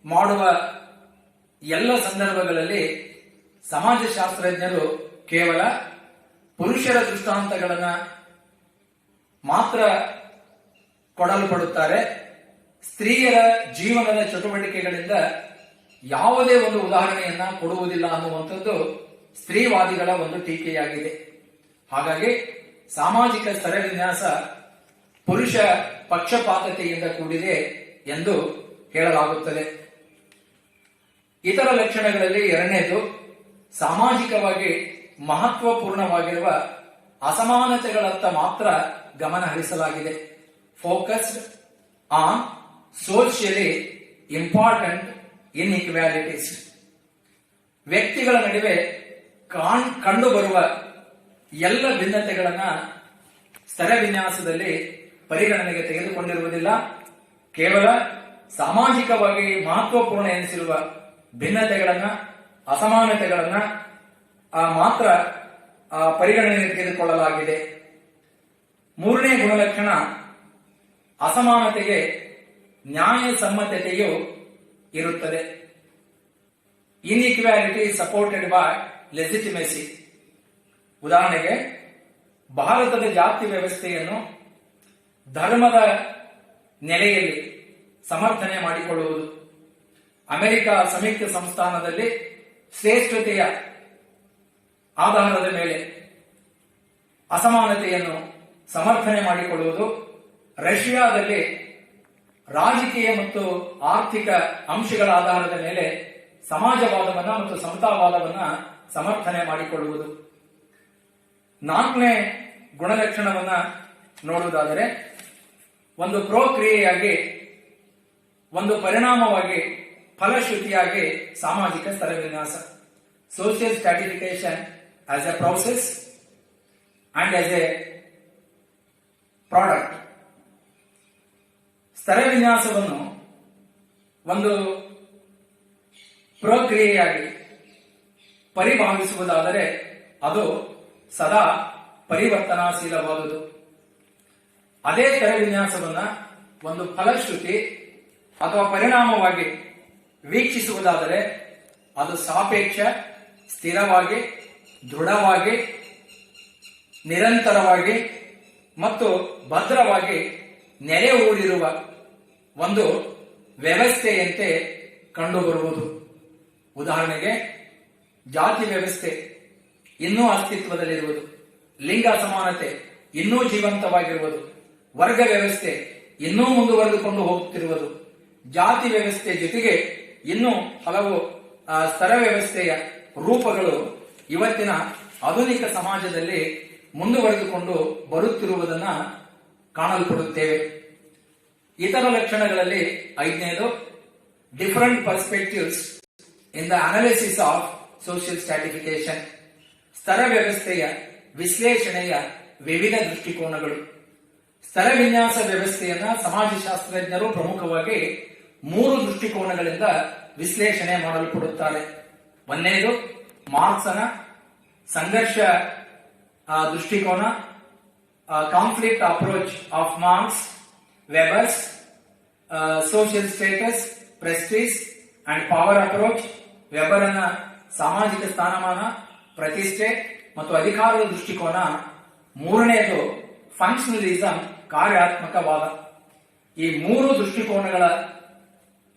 ಮಾಡುವ ಎಲ್ಲ ಸಂದರ್ಭಗಳಲ್ಲಿ ಸಮಾಜಶಾಸ್ತ್ರಜ್ಞರು ಕೇವಲ ಪುರುಷರ ದೃಷ್ಟಾಂತಗಳನ್ನ ಮಾತ್ರ ಕೊಡಲ್ಪಡುತ್ತಾರೆ. ಸ್ತ್ರೀಯರ ಜೀವನದ ಚಟುವಟಿಕೆಗಳಿಂದ ಯಾವುದೇ ಒಂದು ಉದಾಹರಣೆಯನ್ನ ಕೊಡುವುದಿಲ್ಲ ಅನ್ನುವಂಥದ್ದು ಸ್ತ್ರೀವಾದಿಗಳ ಒಂದು ಟೀಕೆಯಾಗಿದೆ. ಹಾಗಾಗಿ ಸಾಮಾಜಿಕ ಸ್ತರವಿನ್ಯಾಸ ಪುರುಷ ಪಕ್ಷಪಾತತೆಯಿಂದ ಕೂಡಿದೆ ಎಂದು ಹೇಳಲಾಗುತ್ತದೆ. ಇತರ ಲಕ್ಷಣಗಳಲ್ಲಿ ಎರಡನೇದು, ಸಾಮಾಜಿಕವಾಗಿ ಮಹತ್ವಪೂರ್ಣವಾಗಿರುವ ಅಸಮಾನತೆಗಳತ್ತ ಮಾತ್ರ ಗಮನ ಹರಿಸಲಾಗಿದೆ. Focused on socially important inequalities. ವ್ಯಕ್ತಿಗಳ ನಡುವೆ ಕಂಡುಬರುವ ಎಲ್ಲ ಭಿನ್ನತೆಗಳನ್ನ ಸ್ತರವಿನ್ಯಾಸದಲ್ಲಿ ಪರಿಗಣನೆಗೆ ತೆಗೆದುಕೊಂಡಿರುವುದಿಲ್ಲ. ಕೇವಲ ಸಾಮಾಜಿಕವಾಗಿ ಮಹತ್ವಪೂರ್ಣ ಎನಿಸಿರುವ ಭಿನ್ನತೆಗಳನ್ನ, ಅಸಮಾನತೆಗಳನ್ನ ಮಾತ್ರ ಪರಿಗಣನೆಗೆ ತೆಗೆದುಕೊಳ್ಳಲಾಗಿದೆ. ಮೂರನೇ ಗುಣಲಕ್ಷಣ, ಅಸಮಾನತೆಗೆ ನ್ಯಾಯಸಮ್ಮತತೆಯು ಇರುತ್ತದೆ. Inequality supported by legitimacy. ಉದಾಹರಣೆಗೆ, ಭಾರತದ ಜಾತಿ ವ್ಯವಸ್ಥೆಯನ್ನು ಧರ್ಮದ ನೆಲೆಯಲ್ಲಿ ಸಮರ್ಥನೆ ಮಾಡಿಕೊಳ್ಳುವುದು, ಅಮೆರಿಕ ಸಂಯುಕ್ತ ಸಂಸ್ಥಾನದಲ್ಲಿ ಶ್ರೇಷ್ಠತೆಯ ಆಧಾರದ ಮೇಲೆ ಅಸಮಾನತೆಯನ್ನು ಸಮರ್ಥನೆ ಮಾಡಿಕೊಳ್ಳುವುದು, ರಷ್ಯಾದಲ್ಲಿ ರಾಜಕೀಯ ಮತ್ತು ಆರ್ಥಿಕ ಅಂಶಗಳ ಆಧಾರದ ಮೇಲೆ ಸಮಾಜವಾದವನ್ನ ಮತ್ತು ಸಮತಾವಾದವನ್ನ ಸಮರ್ಥನೆ ಮಾಡಿಕೊಳ್ಳುವುದು. ನಾಲ್ಕನೇ ಗುಣಲಕ್ಷಣವನ್ನ ನೋಡುವುದಾದರೆ, ಒಂದು ಪ್ರಕ್ರಿಯೆಯಾಗಿ, ಒಂದು ಪರಿಣಾಮವಾಗಿ, ಫಲಶ್ರುತಿಯಾಗಿ ಸಾಮಾಜಿಕ ಸ್ತರವಿನ್ಯಾಸ. Social stratification as a process and as a product. ಸ್ತರವಿನ್ಯಾಸವನ್ನು ಒಂದು ಪ್ರಕ್ರಿಯೆಯಾಗಿ ಪರಿಭಾವಿಸುವುದಾದರೆ ಅದು ಸದಾ ಪರಿವರ್ತನಾಶೀಲವಾದುದು. ಅದೇ ಸ್ತರವಿನ್ಯಾಸವನ್ನ ಒಂದು ಫಲಶ್ರುತಿ ಅಥವಾ ಪರಿಣಾಮವಾಗಿ ವೀಕ್ಷಿಸುವುದಾದರೆ ಅದು ಸಾಪೇಕ್ಷ, ಸ್ಥಿರವಾಗಿ, ದೃಢವಾಗಿ, ನಿರಂತರವಾಗಿ ಮತ್ತು ಭದ್ರವಾಗಿ ನೆಲೆ ಊರಿರುವ ಒಂದು ವ್ಯವಸ್ಥೆಯಂತೆ ಕಂಡುಬರುವುದು. ಉದಾಹರಣೆಗೆ, ಜಾತಿ ವ್ಯವಸ್ಥೆ ಇನ್ನೂ ಅಸ್ತಿತ್ವದಲ್ಲಿರುವುದು, ಲಿಂಗ ಅಸಮಾನತೆ ಇನ್ನೂ ಜೀವಂತವಾಗಿರುವುದು, ವರ್ಗ ವ್ಯವಸ್ಥೆ ಇನ್ನೂ ಮುಂದುವರೆದುಕೊಂಡು ಹೋಗುತ್ತಿರುವುದು, ಜಾತಿ ವ್ಯವಸ್ಥೆ ಜೊತೆಗೆ ಇನ್ನೂ ಹಲವು ಸ್ತರ ವ್ಯವಸ್ಥೆಯ ರೂಪಗಳು ಇವತ್ತಿನ ಆಧುನಿಕ ಸಮಾಜದಲ್ಲಿ ಮುಂದುವರೆದುಕೊಂಡು ಬರುತ್ತಿರುವುದನ್ನು ಕಾಣಲ್ಪಡುತ್ತೇವೆ. ಇತರ ಲಕ್ಷಣಗಳಲ್ಲಿ ಐದನೇದು, different perspectives in the analysis of social stratification. ಸ್ತರ ವ್ಯವಸ್ಥೆಯ ವಿಶ್ಲೇಷಣೆಯ ವಿವಿಧ ದೃಷ್ಟಿಕೋನಗಳು. ಸ್ತರವಿನ್ಯಾಸ ವ್ಯವಸ್ಥೆಯನ್ನ ಸಮಾಜಶಾಸ್ತ್ರಜ್ಞರು ಪ್ರಮುಖವಾಗಿ 3 ದೃಷ್ಟಿಕೋನಗಳಿಂದ ವಿಶ್ಲೇಷಣೆ ಮಾಡಲ್ಪಡುತ್ತಾರೆ. ಒಂದನೇದು ಮಾರ್ಕ್ಸನ ಸಂಘರ್ಷ ದೃಷ್ಟಿಕೋನ, conflict approach of Marx, Weber's social status, prestige and power approach, ವೆಬರನ ಸಾಮಾಜಿಕ ಸ್ಥಾನಮಾನ, ಪ್ರತಿಷ್ಠೆ ಮತ್ತು ಅಧಿಕಾರದ ದೃಷ್ಟಿಕೋನ. ಮೂರನೆಯದು ಫಂಕ್ಷನಲಿಸಂ, ಕಾರ್ಯಾತ್ಮಕವಾದ. ಈ 3 ದೃಷ್ಟಿಕೋನಗಳ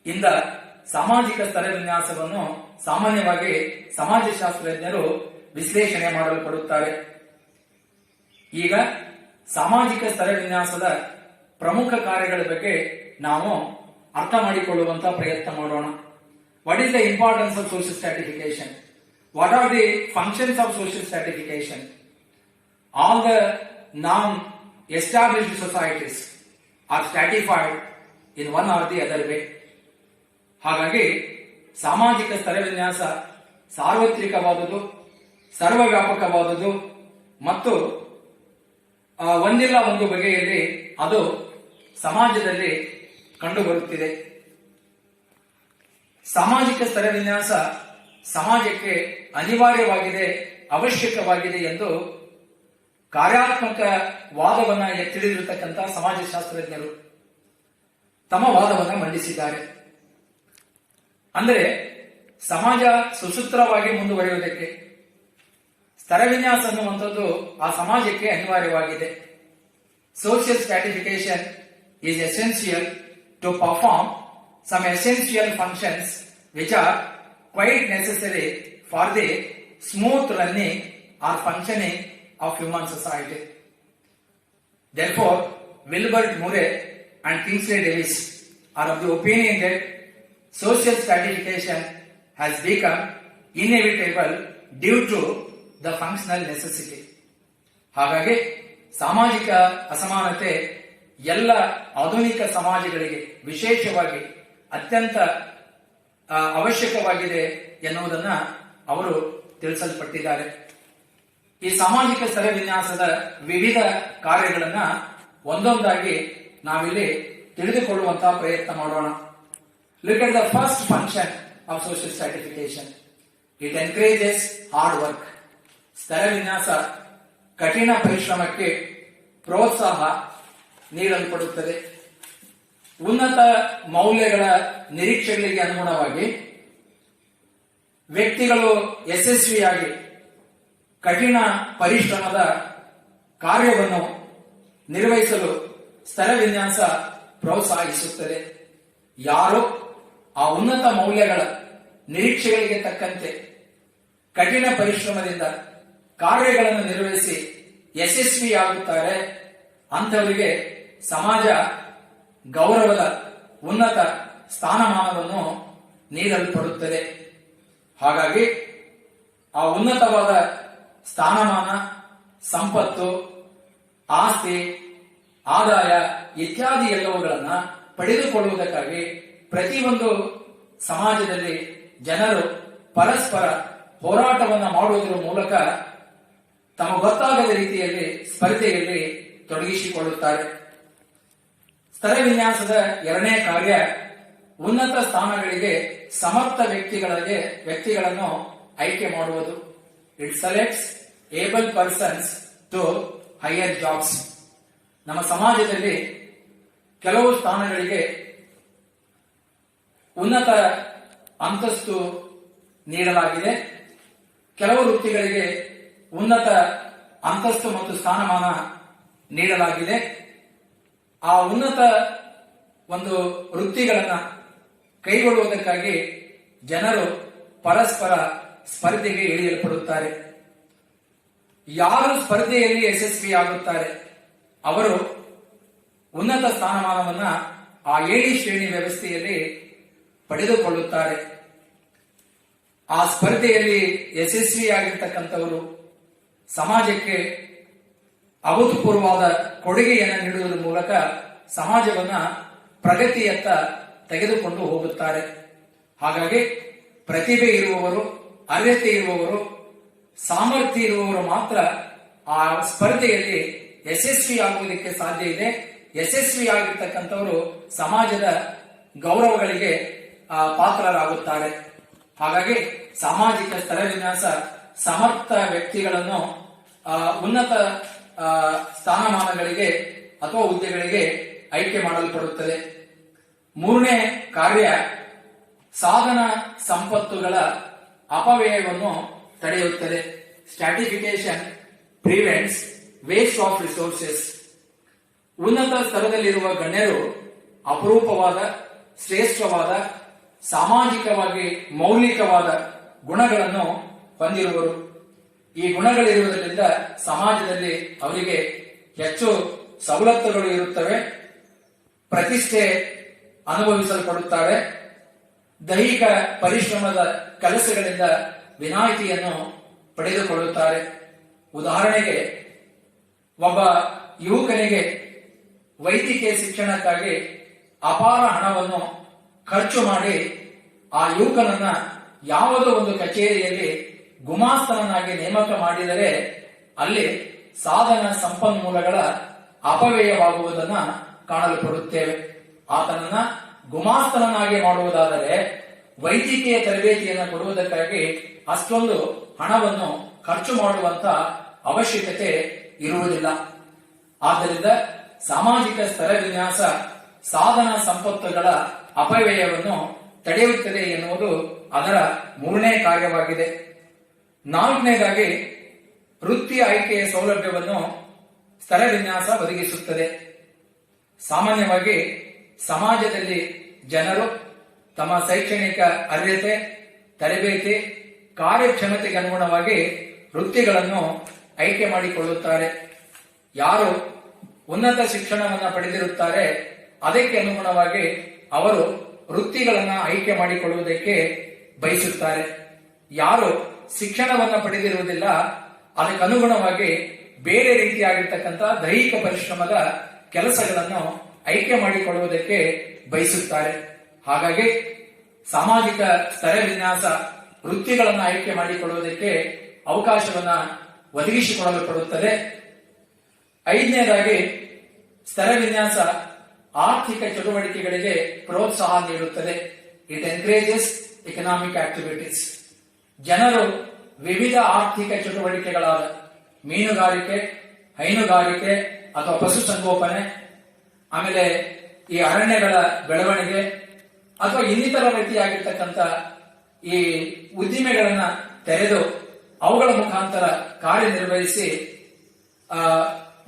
ಇಂದ ಸಾಮಾಜಿಕ ಸ್ತರವಿನ್ಯಾಸವನ್ನು ಸಾಮಾನ್ಯವಾಗಿ ಸಮಾಜಶಾಸ್ತ್ರಜ್ಞರು ವಿಶ್ಲೇಷಣೆ ಮಾಡಲ್ಪಡುತ್ತಾರೆ. ಈಗ ಸಾಮಾಜಿಕ ಸ್ತರವಿನ್ಯಾಸದ ಪ್ರಮುಖ ಕಾರ್ಯಗಳ ಬಗ್ಗೆ ನಾವು ಅರ್ಥ ಮಾಡಿಕೊಳ್ಳುವಂತ ಪ್ರಯತ್ನ ಮಾಡೋಣ. What is the importance of social stratification? What are the functions of social stratification? All the non-established societies are stratified in one or the other way. ಹಾಗಾಗಿ ಸಾಮಾಜಿಕ ಸ್ತರವಿನ್ಯಾಸ ಸಾರ್ವತ್ರಿಕವಾದುದು, ಸರ್ವವ್ಯಾಪಕವಾದುದು ಮತ್ತು ಒಂದಿಲ್ಲ ಒಂದು ಬಗೆಯಲ್ಲಿ ಅದು ಸಮಾಜದಲ್ಲಿ ಕಂಡುಬರುತ್ತಿದೆ. ಸಾಮಾಜಿಕ ಸ್ತರವಿನ್ಯಾಸ ಸಮಾಜಕ್ಕೆ ಅನಿವಾರ್ಯವಾಗಿದೆ, ಅವಶ್ಯಕವಾಗಿದೆ ಎಂದು ಕಾರ್ಯಾತ್ಮಕ ವಾದವನ್ನ ಎತ್ತಿಡಿದಿರತಕ್ಕಂಥ ಸಮಾಜಶಾಸ್ತ್ರಜ್ಞರು ತಮ್ಮ ವಾದವನ್ನ ಮಂಡಿಸಿದ್ದಾರೆ. ಅಂದರೆ ಸಮಾಜ ಸುಸೂತ್ರವಾಗಿ ಮುಂದುವರಿಯುವುದಕ್ಕೆ ಸ್ತර ವಿನ್ಯಾಸ ಅನ್ನುವಂಥದ್ದು ಆ ಸಮಾಜಕ್ಕೆ ಅನಿವಾರ್ಯವಾಗಿದೆ. Social stratification is essential to perform some essential functions which are quite necessary for the smooth running or functioning of human society. Therefore, Wilbert Murray and Kingsley Davis are of the opinion that social stratification has become inevitable due to the functional necessity. ಹಾಗಾಗಿ ಸಾಮಾಜಿಕ ಅಸಮಾನತೆ ಎಲ್ಲ ಆಧುನಿಕ ಸಮಾಜಗಳಿಗೆ ವಿಶೇಷವಾಗಿ ಅತ್ಯಂತ ಅವಶ್ಯಕವಾಗಿದೆ ಎನ್ನುವುದನ್ನ ಅವರು ತಿಳಿಸಲ್ಪಟ್ಟಿದ್ದಾರೆ. ಈ ಸಾಮಾಜಿಕ ಸ್ತರ ವಿನ್ಯಾಸದ ವಿವಿಧ ಕಾರ್ಯಗಳನ್ನ ಒಂದೊಂದಾಗಿ ನಾವಿಲ್ಲಿ ತಿಳಿದುಕೊಳ್ಳುವಂತಹ ಪ್ರಯತ್ನ ಮಾಡೋಣ. Look at the first function of social stratification. It encourages hard work. ಸ್ತರ ವಿನ್ಯಾಸ ಕಠಿಣ ಪರಿಶ್ರಮಕ್ಕೆ ಪ್ರೋತ್ಸಾಹ ನೀಡಲ್ಪಡುತ್ತದೆ. ಉನ್ನತ ಮೌಲ್ಯಗಳ ನಿರೀಕ್ಷೆಗಳಿಗೆ ಅನುಗುಣವಾಗಿ ವ್ಯಕ್ತಿಗಳು ಯಶಸ್ವಿಯಾಗಿ ಕಠಿಣ ಪರಿಶ್ರಮದ ಕಾರ್ಯವನ್ನು ನಿರ್ವಹಿಸಲು ಸ್ತರ ವಿನ್ಯಾಸ ಪ್ರೋತ್ಸಾಹಿಸುತ್ತದೆ. ಯಾರು ಆ ಉನ್ನತ ಮೌಲ್ಯಗಳ ನಿರೀಕ್ಷೆಗಳಿಗೆ ತಕ್ಕಂತೆ ಕಠಿಣ ಪರಿಶ್ರಮದಿಂದ ಕಾರ್ಯಗಳನ್ನು ನಿರ್ವಹಿಸಿ ಯಶಸ್ವಿಯಾಗುತ್ತಾರೆ ಅಂಥವರಿಗೆ ಸಮಾಜ ಗೌರವದ ಉನ್ನತ ಸ್ಥಾನಮಾನವನ್ನು ನೀಡಲ್ಪಡುತ್ತದೆ. ಹಾಗಾಗಿ ಆ ಉನ್ನತವಾದ ಸ್ಥಾನಮಾನ, ಸಂಪತ್ತು, ಆಸ್ತಿ, ಆದಾಯ ಇತ್ಯಾದಿ ಎಲ್ಲವುಗಳನ್ನು ಪಡೆದುಕೊಳ್ಳುವುದಕ್ಕಾಗಿ ಪ್ರತಿಯೊಂದು ಸಮಾಜದಲ್ಲಿ ಜನರು ಪರಸ್ಪರ ಹೋರಾಟವನ್ನು ಮಾಡುವುದರ ಮೂಲಕ ತಮ್ಮ ಗೊತ್ತಾಗದ ರೀತಿಯಲ್ಲಿ ಸ್ಪರ್ಧೆಯಲ್ಲಿ ತೊಡಗಿಸಿಕೊಳ್ಳುತ್ತಾರೆ. ಸ್ತರ ವಿನ್ಯಾಸದ ಎರಡನೇ ಕಾರ್ಯ ಉನ್ನತ ಸ್ಥಾನಗಳಿಗೆ ಸಮರ್ಥ ವ್ಯಕ್ತಿಗಳನ್ನು ಆಯ್ಕೆ ಮಾಡುವುದು. It selects able persons to higher jobs. ನಮ್ಮ ಸಮಾಜದಲ್ಲಿ ಕೆಲವು ಸ್ಥಾನಗಳಿಗೆ ಉನ್ನತ ಅಂತಸ್ತು ನೀಡಲಾಗಿದೆ, ಕೆಲವು ವೃತ್ತಿಗಳಿಗೆ ಉನ್ನತ ಅಂತಸ್ತು ಮತ್ತು ಸ್ಥಾನಮಾನ ನೀಡಲಾಗಿದೆ. ಆ ಉನ್ನತ ಒಂದು ವೃತ್ತಿಗಳನ್ನ ಕೈಗೊಳ್ಳುವುದಕ್ಕಾಗಿ ಜನರು ಪರಸ್ಪರ ಸ್ಪರ್ಧೆಗೆ ಇಳಿಯಲ್ಪಡುತ್ತಾರೆ. ಯಾರು ಸ್ಪರ್ಧೆಯಲ್ಲಿ ಯಶಸ್ವಿಯಾಗುತ್ತಾರೆ ಅವರು ಉನ್ನತ ಸ್ಥಾನಮಾನವನ್ನ ಆ ಏಣಿ ಶ್ರೇಣಿ ವ್ಯವಸ್ಥೆಯಲ್ಲಿ ಪಡೆದುಕೊಳ್ಳುತ್ತಾರೆ. ಆ ಸ್ಪರ್ಧೆಯಲ್ಲಿ ಯಶಸ್ವಿಯಾಗಿರ್ತಕ್ಕಂಥವರು ಸಮಾಜಕ್ಕೆ ಅಭೂತಪೂರ್ವವಾದ ಕೊಡುಗೆಯನ್ನು ನೀಡುವುದರ ಮೂಲಕ ಸಮಾಜವನ್ನ ಪ್ರಗತಿಯತ್ತ ತೆಗೆದುಕೊಂಡು ಹೋಗುತ್ತಾರೆ. ಹಾಗಾಗಿ ಪ್ರತಿಭೆ ಇರುವವರು, ಅರ್ಹತೆ ಇರುವವರು, ಸಾಮರ್ಥ್ಯ ಇರುವವರು ಮಾತ್ರ ಆ ಸ್ಪರ್ಧೆಯಲ್ಲಿ ಯಶಸ್ವಿಯಾಗುವುದಕ್ಕೆ ಸಾಧ್ಯ ಇದೆ. ಯಶಸ್ವಿಯಾಗಿರ್ತಕ್ಕಂಥವರು ಸಮಾಜದ ಗೌರವಗಳಿಗೆ ಪಾತ್ರರಾಗುತ್ತಾರೆ. ಹಾಗಾಗಿ ಸಾಮಾಜಿಕ ಸ್ತರ ವಿನ್ಯಾಸ ಸಮರ್ಥ ವ್ಯಕ್ತಿಗಳನ್ನು ಉನ್ನತ ಸ್ಥಾನಮಾನಗಳಿಗೆ ಅಥವಾ ಹುದ್ದೆಗಳಿಗೆ ಆಯ್ಕೆ ಮಾಡಲ್ಪಡುತ್ತದೆ. ಮೂರನೇ ಕಾರ್ಯ ಸಾಧನ ಸಂಪತ್ತುಗಳ ಅಪವ್ಯಯವನ್ನು ತಡೆಯುತ್ತದೆ. Stratification prevents waste of resources. ಉನ್ನತ ಸ್ತರದಲ್ಲಿರುವ ಗಣ್ಯರು ಅಪರೂಪವಾದ, ಶ್ರೇಷ್ಠವಾದ, ಸಾಮಾಜಿಕವಾಗಿ ಮೌಲಿಕವಾದ ಗುಣಗಳನ್ನು ಹೊಂದಿರುವರು. ಈ ಗುಣಗಳಿರುವುದರಿಂದ ಸಮಾಜದಲ್ಲಿ ಅವರಿಗೆ ಹೆಚ್ಚು ಸವಲತ್ತುಗಳು ಇರುತ್ತವೆ, ಪ್ರತಿಷ್ಠೆ ಅನುಭವಿಸಲ್ಪಡುತ್ತಾರೆ, ದೈಹಿಕ ಪರಿಶ್ರಮದ ಕೆಲಸಗಳಿಂದ ವಿನಾಯಿತಿಯನ್ನು ಪಡೆದುಕೊಳ್ಳುತ್ತಾರೆ. ಉದಾಹರಣೆಗೆ, ಒಬ್ಬ ಯುವಕನಿಗೆ ವೈದ್ಯಕೀಯ ಶಿಕ್ಷಣಕ್ಕಾಗಿ ಅಪಾರ ಹಣವನ್ನು ಖರ್ಚು ಮಾಡಿ ಆ ಯುವಕನನ್ನ ಯಾವುದೋ ಒಂದು ಕಚೇರಿಯಲ್ಲಿ ಗುಮಾಸ್ತನನ್ನಾಗಿ ನೇಮಕ ಮಾಡಿದರೆ ಅಲ್ಲಿ ಸಾಧನ ಸಂಪನ್ಮೂಲಗಳ ಅಪವ್ಯಯವಾಗುವುದನ್ನ ಕಾಣಲ್ಪಡುತ್ತೇವೆ. ಆತನನ್ನ ಗುಮಾಸ್ತನನ್ನಾಗಿ ಮಾಡುವುದಾದರೆ ವೈದ್ಯಕೀಯ ತರಬೇತಿಯನ್ನು ಕೊಡುವುದಕ್ಕಾಗಿ ಅಷ್ಟೊಂದು ಹಣವನ್ನು ಖರ್ಚು ಮಾಡುವಂತ ಅವಶ್ಯಕತೆ ಇರುವುದಿಲ್ಲ. ಆದ್ದರಿಂದ ಸಾಮಾಜಿಕ ಸ್ತರ ವಿನ್ಯಾಸ ಸಾಧನ ಸಂಪತ್ತುಗಳ ಅಪವ್ಯಯವನ್ನು ತಡೆಯುತ್ತದೆ ಎನ್ನುವುದು ಅದರ ಮೂರನೇ ಕಾರ್ಯವಾಗಿದೆ. ನಾಲ್ಕನೇದಾಗಿ ವೃತ್ತಿ ಆಯ್ಕೆಯ ಸೌಲಭ್ಯವನ್ನು ಸ್ತರ ವಿನ್ಯಾಸ ಒದಗಿಸುತ್ತದೆ. ಸಾಮಾನ್ಯವಾಗಿ ಸಮಾಜದಲ್ಲಿ ಜನರು ತಮ್ಮ ಶೈಕ್ಷಣಿಕ ಅರ್ಹತೆ, ತರಬೇತಿ, ಕಾರ್ಯಕ್ಷಮತೆಗೆ ಅನುಗುಣವಾಗಿ ವೃತ್ತಿಗಳನ್ನು ಆಯ್ಕೆ ಮಾಡಿಕೊಳ್ಳುತ್ತಾರೆ. ಯಾರು ಉನ್ನತ ಶಿಕ್ಷಣವನ್ನು ಪಡೆದಿರುತ್ತಾರೆ ಅದಕ್ಕೆ ಅನುಗುಣವಾಗಿ ಅವರು ವೃತ್ತಿಗಳನ್ನು ಆಯ್ಕೆ ಮಾಡಿಕೊಳ್ಳುವುದಕ್ಕೆ ಬಯಸುತ್ತಾರೆ. ಯಾರು ಶಿಕ್ಷಣವನ್ನು ಪಡೆದಿರುವುದಿಲ್ಲ ಅದಕ್ಕೆ ಅನುಗುಣವಾಗಿ ಬೇರೆ ರೀತಿಯಾಗಿರ್ತಕ್ಕಂಥ ದೈಹಿಕ ಪರಿಶ್ರಮದ ಕೆಲಸಗಳನ್ನು ಆಯ್ಕೆ ಮಾಡಿಕೊಳ್ಳುವುದಕ್ಕೆ ಬಯಸುತ್ತಾರೆ. ಹಾಗಾಗಿ ಸಾಮಾಜಿಕ ಸ್ತರ ವಿನ್ಯಾಸ ವೃತ್ತಿಗಳನ್ನು ಆಯ್ಕೆ ಮಾಡಿಕೊಳ್ಳುವುದಕ್ಕೆ ಅವಕಾಶವನ್ನ ಒದಗಿಸಿಕೊಡಲ್ಪಡುತ್ತದೆ. 5ನೇದಾಗಿ ಸ್ತರ ವಿನ್ಯಾಸ ಆರ್ಥಿಕ ಚಟುವಟಿಕೆಗಳಿಗೆ ಪ್ರೋತ್ಸಾಹ ನೀಡುತ್ತದೆ. It encourages economic activities. ಜನರು ವಿವಿಧ ಆರ್ಥಿಕ ಚಟುವಟಿಕೆಗಳಾದ ಮೀನುಗಾರಿಕೆ, ಹೈನುಗಾರಿಕೆ ಅಥವಾ ಪಶುಸಂಗೋಪನೆ, ಆಮೇಲೆ ಈ ಅರಣ್ಯಗಳ ಬೆಳವಣಿಗೆ ಅಥವಾ ಇನ್ನಿತರ ರೀತಿಯಾಗಿರ್ತಕ್ಕಂಥ ಈ ಉದ್ದಿಮೆಗಳನ್ನ ತೆರೆದು ಅವುಗಳ ಮುಖಾಂತರ ಕಾರ್ಯನಿರ್ವಹಿಸಿ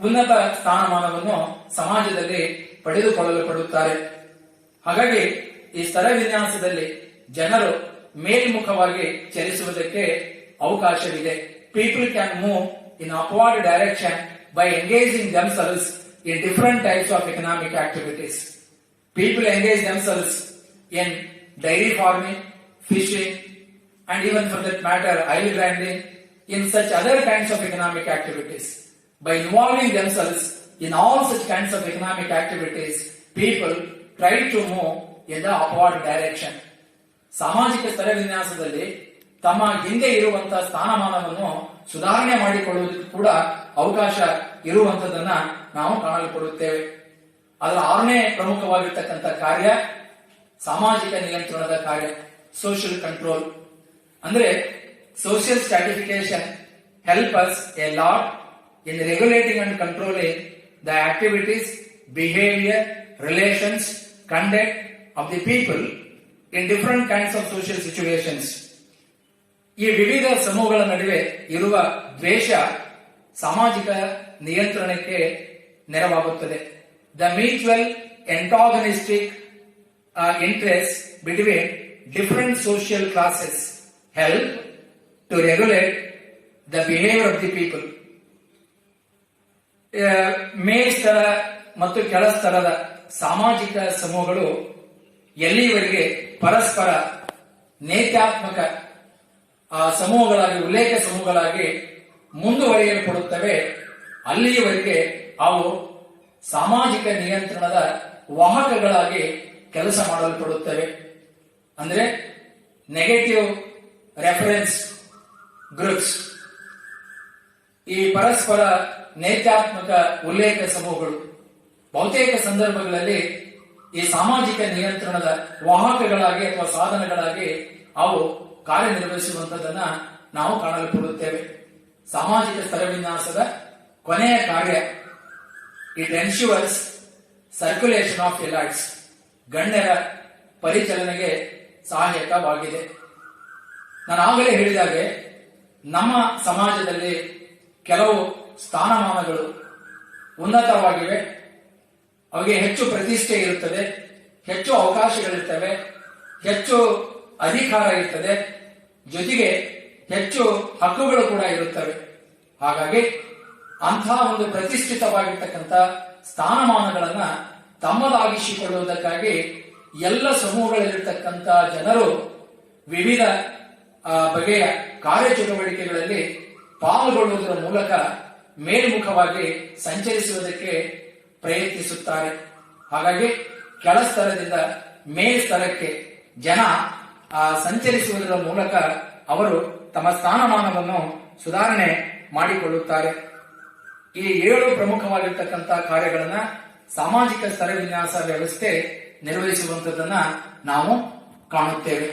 ಉನ್ನತ ಸ್ಥಾನಮಾನವನ್ನು ಸಮಾಜದಲ್ಲಿ ಪಡೆದುಕೊಳ್ಳಲ್ಪಡುತ್ತಾರೆ. ಹಾಗಾಗಿ ಈ ಸ್ತರ ವಿನ್ಯಾಸದಲ್ಲಿ ಜನರು ಮೇಲ್ಮುಖವಾಗಿ ಚಲಿಸುವುದಕ್ಕೆ ಅವಕಾಶವಿದೆ. People can move in upward direction by engaging themselves in different types of economic activities. People engage themselves in dairy farming, fishing, and even for that matter, oil grinding, in such other kinds of economic activities. By involving themselves in all such kinds of economic activities, people try to move in the upward direction. ಸಾಮಾಜಿಕ ಸ್ತರ ವಿನ್ಯಾಸದಲ್ಲಿ ತಮ್ಮ ಹಿಂದೆ ಇರುವಂತಹ ಸ್ಥಾನಮಾನವನ್ನು ಸುಧಾರಣೆ ಮಾಡಿಕೊಳ್ಳುವುದಕ್ಕೆ ಕೂಡ ಅವಕಾಶ ಇರುವಂತದನ್ನ ನಾವು ಕಾಣಲ್ಪಡುತ್ತೇವೆ. ಅದರ 6ನೇ ಪ್ರಮುಖವಾಗಿರ್ತಕ್ಕಂಥ ಕಾರ್ಯ ಸಾಮಾಜಿಕ ನಿಯಂತ್ರಣದ ಕಾರ್ಯ, ಸೋಷಿಯಲ್ ಕಂಟ್ರೋಲ್. ಅಂದ್ರೆ social stratification help us a lot in regulating and controlling the activities, behavior, relations, conduct of the people in different kinds of social situations. ಈ ವಿವಿಧ ಸಮೂಹಗಳ ನಡುವೆ ಇರುವ ದ್ವೇಷ ಸಾಮಾಜಿಕ ನಿಯಂತ್ರಣಕ್ಕೆ ನೆರವಾಗುತ್ತದೆ. The mutual antagonistic interest between different social classes help to regulate the behavior of the people. ಮೇಲ್ಸ್ತರ ಮತ್ತು ಕೆಳಸ್ತರದ ಸಾಮಾಜಿಕ ಸಮೂಹಗಳು ಎಲ್ಲಿಯವರೆಗೆ ಪರಸ್ಪರ ನೇತ್ಯಾತ್ಮಕ ಸಮೂಹಗಳಾಗಿ, ಉಲ್ಲೇಖ ಸಮೂಹಗಳಾಗಿ ಮುಂದುವರಿಯಲ್ಪಡುತ್ತವೆ ಅಲ್ಲಿಯವರೆಗೆ ಅವು ಸಾಮಾಜಿಕ ನಿಯಂತ್ರಣದ ವಾಹಕಗಳಾಗಿ ಕೆಲಸ ಮಾಡಲ್ಪಡುತ್ತವೆ. ಅಂದ್ರೆ ನೆಗೆಟಿವ್ ರೆಫರೆನ್ಸ್ ಗ್ರೂಪ್ಸ್, ಈ ಪರಸ್ಪರ ನೇತ್ಯಾತ್ಮಕ ಉಲ್ಲೇಖ ಸಮೂಹಗಳು ಬಹುತೇಕ ಸಂದರ್ಭಗಳಲ್ಲಿ ಈ ಸಾಮಾಜಿಕ ನಿಯಂತ್ರಣದ ವಾಹಕಗಳಾಗಿ ಅಥವಾ ಸಾಧನಗಳಾಗಿ ಅವು ಕಾರ್ಯನಿರ್ವಹಿಸುವಂತದನ್ನ ನಾವು ಕಾಣಲ್ಪಡುತ್ತೇವೆ. ಸಾಮಾಜಿಕ ಸ್ತರ ವಿನ್ಯಾಸದ ಕೊನೆಯ ಕಾರ್ಯ ಇಟ್ ಎನ್ಶ್ಯೂರ್ಸ್ ಸರ್ಕ್ಯುಲೇಷನ್ ಆಫ್ ಎಲೈಟ್ಸ್, ಗಣ್ಯರ ಪರಿಚಲನೆಗೆ ಸಹಾಯಕವಾಗಿದೆ. ನಾನು ಆಗಲೇ ಹೇಳಿದಾಗೆ ನಮ್ಮ ಸಮಾಜದಲ್ಲಿ ಕೆಲವು ಸ್ಥಾನಮಾನಗಳು ಉನ್ನತವಾಗಿವೆ, ಅವಿಗೆ ಹೆಚ್ಚು ಪ್ರತಿಷ್ಠೆ ಇರುತ್ತದೆ, ಹೆಚ್ಚು ಅವಕಾಶಗಳಿರ್ತವೆ, ಹೆಚ್ಚು ಅಧಿಕಾರ ಇರ್ತದೆ, ಜೊತೆಗೆ ಹೆಚ್ಚು ಹಕ್ಕುಗಳು ಕೂಡ ಇರುತ್ತವೆ. ಹಾಗಾಗಿ ಅಂತಹ ಒಂದು ಪ್ರತಿಷ್ಠಿತವಾಗಿರ್ತಕ್ಕಂಥ ಸ್ಥಾನಮಾನಗಳನ್ನ ತಮ್ಮದಾಗಿಸಿಕೊಳ್ಳುವುದಕ್ಕಾಗಿ ಎಲ್ಲ ಸಮೂಹಗಳಲ್ಲಿರ್ತಕ್ಕಂಥ ಜನರು ವಿವಿಧ ಬಗೆಯ ಕಾರ್ಯಚಟುವಟಿಕೆಗಳಲ್ಲಿ ಪಾಲ್ಗೊಳ್ಳುವುದರ ಮೂಲಕ ಮೇಲ್ಮುಖವಾಗಿ ಸಂಚರಿಸುವುದಕ್ಕೆ ಪ್ರಯತ್ನಿಸುತ್ತಾರೆ. ಹಾಗಾಗಿ ಕೆಳಸ್ತರದಿಂದ ಮೇಲ್ಸ್ತರಕ್ಕೆ ಜನ ಸಂಚರಿಸುವುದರ ಮೂಲಕ ಅವರು ತಮ್ಮ ಸ್ಥಾನಮಾನವನ್ನು ಸುಧಾರಣೆ ಮಾಡಿಕೊಳ್ಳುತ್ತಾರೆ. ಈ 7 ಪ್ರಮುಖವಾಗಿರ್ತಕ್ಕಂಥ ಕಾರ್ಯಗಳನ್ನ ಸಾಮಾಜಿಕ ಸ್ತರ ವಿನ್ಯಾಸ ವ್ಯವಸ್ಥೆ ನಿರ್ವಹಿಸುವಂತದನ್ನ ನಾವು ಕಾಣುತ್ತೇವೆ.